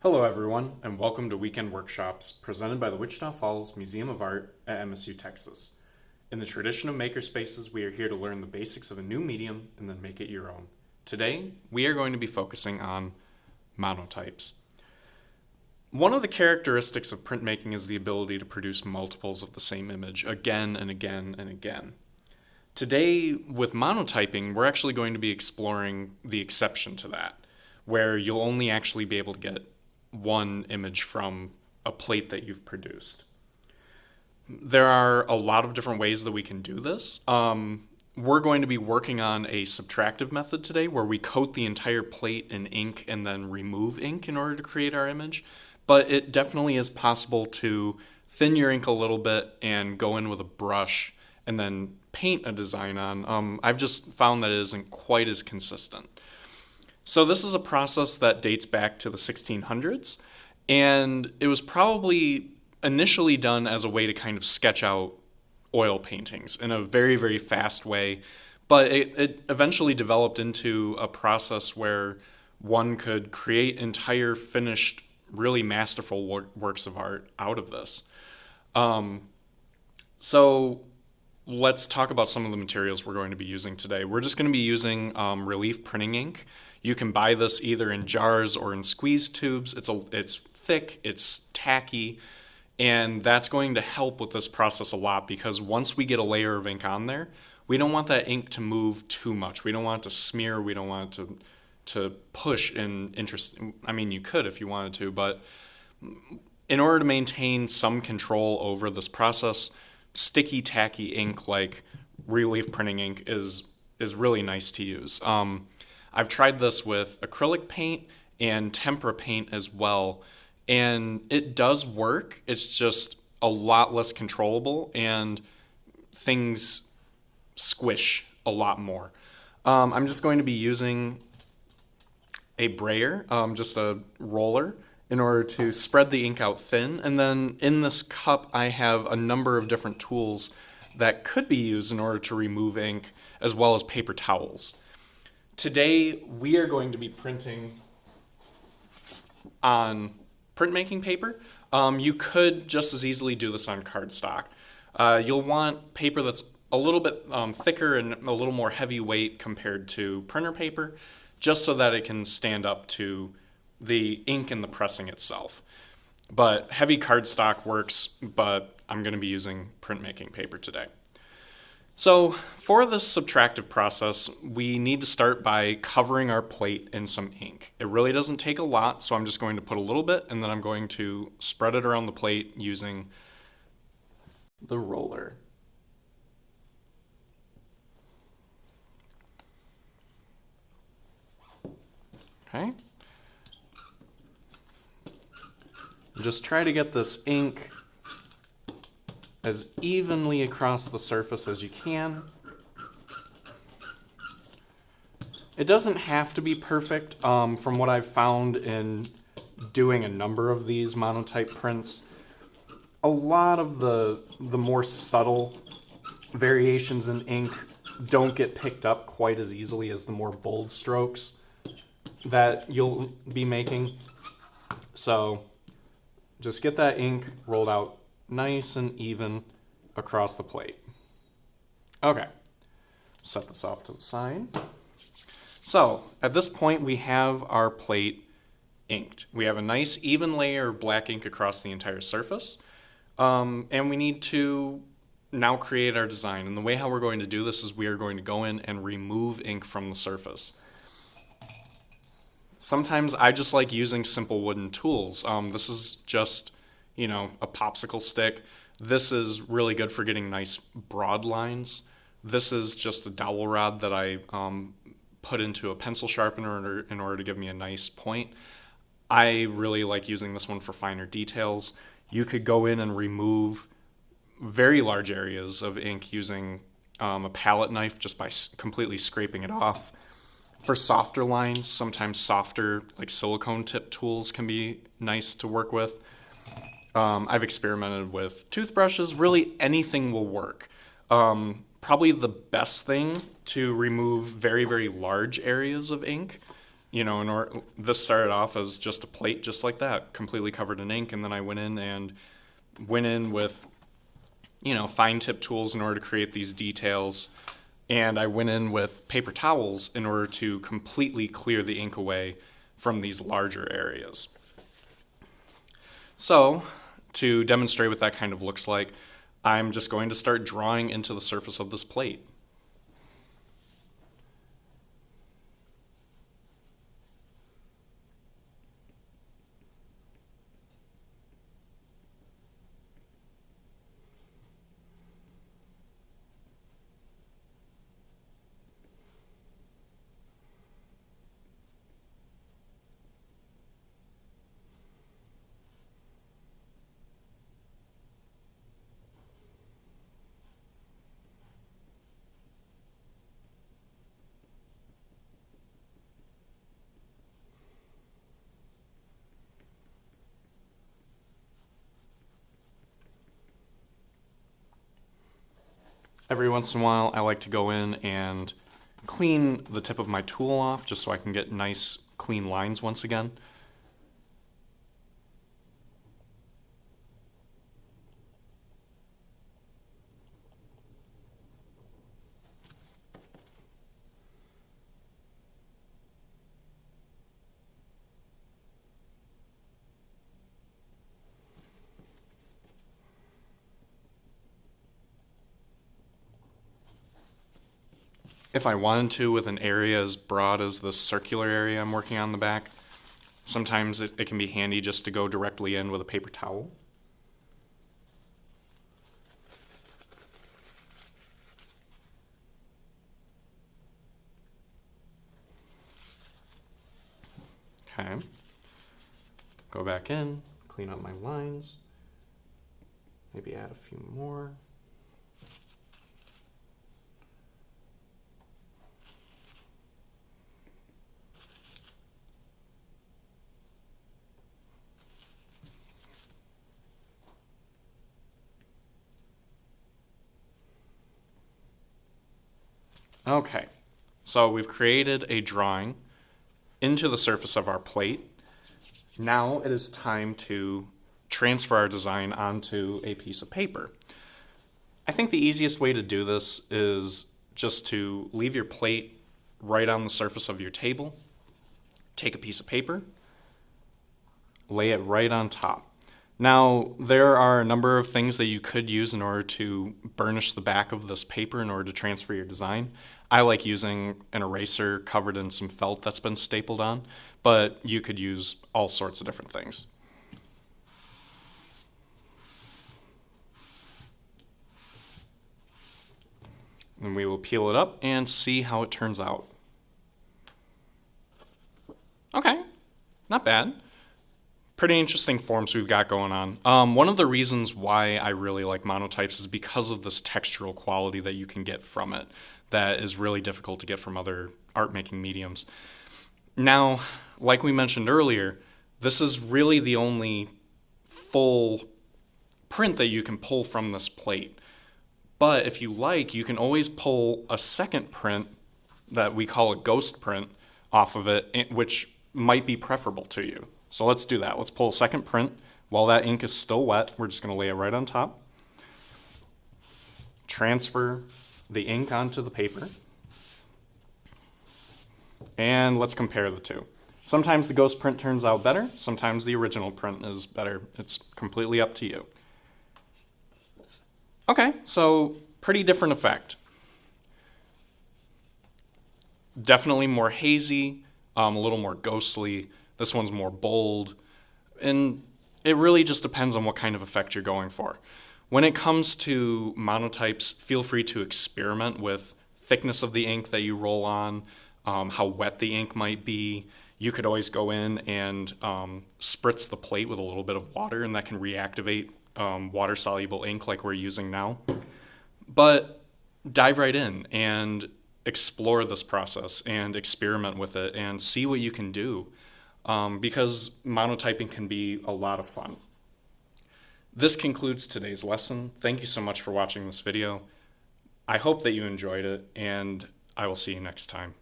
Hello everyone, and welcome to Weekend Workshops presented by the Wichita Falls Museum of Art at MSU Texas. In the tradition of makerspaces, we are here to learn the basics of a new medium and then make it your own. Today, we are going to be focusing on monotypes. One of the characteristics of printmaking is the ability to produce multiples of the same image again and again and again. Today, with monotyping, we're actually going to be exploring the exception to that, where you'll only actually be able to get one image from a plate that you've produced. There are a lot of different ways that we can do this. We're going to be working on a subtractive method today where we coat the entire plate in ink and then remove ink in order to create our image. But it definitely is possible to thin your ink a little bit and go in with a brush and then paint a design on. I've just found that it isn't quite as consistent. So this is a process that dates back to the 1600s, and it was probably initially done as a way to kind of sketch out oil paintings in a very, very fast way, but it eventually developed into a process where one could create entire finished, really masterful works of art out of this. So let's talk about some of the materials we're going to be using today. We're just going to be using relief printing ink. You can buy this either in jars or in squeeze tubes. It's thick, it's tacky, and that's going to help with this process a lot because once we get a layer of ink on there, we don't want that ink to move too much. We don't want it to smear. We don't want it to push in interest. I mean, you could if you wanted to, but in order to maintain some control over this process, sticky, tacky ink like relief printing ink is really nice to use. I've tried this with acrylic paint and tempera paint as well, and it does work. It's just a lot less controllable, and things squish a lot more. I'm just going to be using a brayer, just a roller, in order to spread the ink out thin. And then in this cup, I have a number of different tools that could be used in order to remove ink, as well as paper towels. Today, we are going to be printing on printmaking paper. You could just as easily do this on cardstock. You'll want paper that's a little bit thicker and a little more heavyweight compared to printer paper, just so that it can stand up to the ink and the pressing itself. But heavy cardstock works, but I'm going to be using printmaking paper today. So for this subtractive process, we need to start by covering our plate in some ink. It really doesn't take a lot, so I'm just going to put a little bit, and then I'm going to spread it around the plate using the roller. Okay. Just try to get this ink as evenly across the surface as you can. It doesn't have to be perfect. From what I've found in doing a number of these monotype prints, a lot of the more subtle variations in ink don't get picked up quite as easily as the more bold strokes that you'll be making. So just get that ink rolled out nice and even across the plate. Okay, set this off to the side. So at this point, we have our plate inked. We have a nice even layer of black ink across the entire surface. And we need to now create our design. And the way how we're going to do this is we are going to go in and remove ink from the surface. Sometimes I just like using simple wooden tools. This is just, a popsicle stick. This is really good for getting nice broad lines. This is just a dowel rod that I put into a pencil sharpener in order to give me a nice point. I really like using this one for finer details. You could go in and remove very large areas of ink using a palette knife just by completely scraping it off. For softer lines, sometimes softer like silicone tip tools can be nice to work with. I've experimented with toothbrushes. Really anything will work. Probably the best thing to remove very, very large areas of ink this started off as just a plate just like that, completely covered in ink, and then I went in with, fine tip tools in order to create these details, and I went in with paper towels in order to completely clear the ink away from these larger areas. So, to demonstrate what that kind of looks like, I'm just going to start drawing into the surface of this plate. Every once in a while, I like to go in and clean the tip of my tool off just so I can get nice, clean lines once again. If I wanted to, with an area as broad as the circular area I'm working on in the back, sometimes it can be handy just to go directly in with a paper towel. Okay. Go back in, clean up my lines, maybe add a few more. Okay, so we've created a drawing into the surface of our plate. Now it is time to transfer our design onto a piece of paper. I think the easiest way to do this is just to leave your plate right on the surface of your table, take a piece of paper, lay it right on top. Now, there are a number of things that you could use in order to burnish the back of this paper in order to transfer your design. I like using an eraser covered in some felt that's been stapled on, but you could use all sorts of different things. And we will peel it up and see how it turns out. Okay, not bad. Pretty interesting forms we've got going on. One of the reasons why I really like monotypes is because of this textural quality that you can get from it that is really difficult to get from other art-making mediums. Now, like we mentioned earlier, this is really the only full print that you can pull from this plate. But if you like, you can always pull a second print that we call a ghost print off of it, which might be preferable to you. So let's do that. Let's pull a second print. While that ink is still wet, we're just going to lay it right on top. Transfer the ink onto the paper. And let's compare the two. Sometimes the ghost print turns out better. Sometimes the original print is better. It's completely up to you. Okay, so pretty different effect. Definitely more hazy, a little more ghostly. This one's more bold, and it really just depends on what kind of effect you're going for. When it comes to monotypes, feel free to experiment with thickness of the ink that you roll on, how wet the ink might be. You could always go in and spritz the plate with a little bit of water, and that can reactivate water-soluble ink like we're using now. But dive right in and explore this process and experiment with it and see what you can do. Because monotyping can be a lot of fun. This concludes today's lesson. Thank you so much for watching this video. I hope that you enjoyed it, and I will see you next time.